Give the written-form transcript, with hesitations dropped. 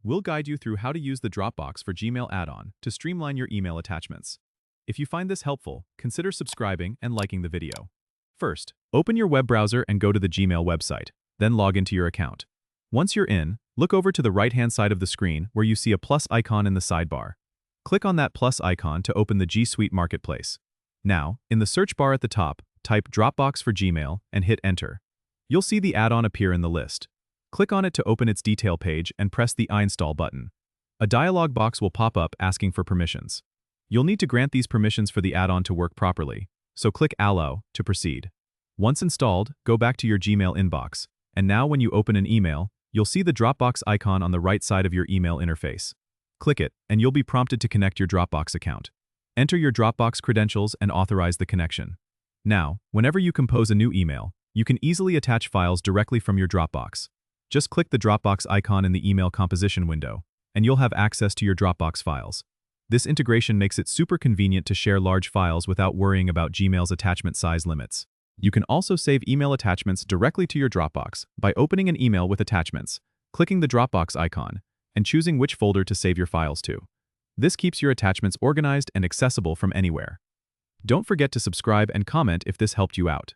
We'll guide you through how to use the Dropbox for Gmail add-on to streamline your email attachments. If you find this helpful, consider subscribing and liking the video. First, open your web browser and go to the Gmail website, then log into your account. Once you're in, look over to the right-hand side of the screen where you see a plus icon in the sidebar. Click on that plus icon to open the G Suite Marketplace. Now, in the search bar at the top, type Dropbox for Gmail and hit Enter. You'll see the add-on appear in the list. Click on it to open its detail page and press the I install button. A dialog box will pop up asking for permissions. You'll need to grant these permissions for the add-on to work properly, so click Allow to proceed. Once installed, go back to your Gmail inbox, and now when you open an email, you'll see the Dropbox icon on the right side of your email interface. Click it, and you'll be prompted to connect your Dropbox account. Enter your Dropbox credentials and authorize the connection. Now, whenever you compose a new email, you can easily attach files directly from your Dropbox. Just click the Dropbox icon in the email composition window, and you'll have access to your Dropbox files. This integration makes it super convenient to share large files without worrying about Gmail's attachment size limits. You can also save email attachments directly to your Dropbox by opening an email with attachments, clicking the Dropbox icon, and choosing which folder to save your files to. This keeps your attachments organized and accessible from anywhere. Don't forget to subscribe and comment if this helped you out.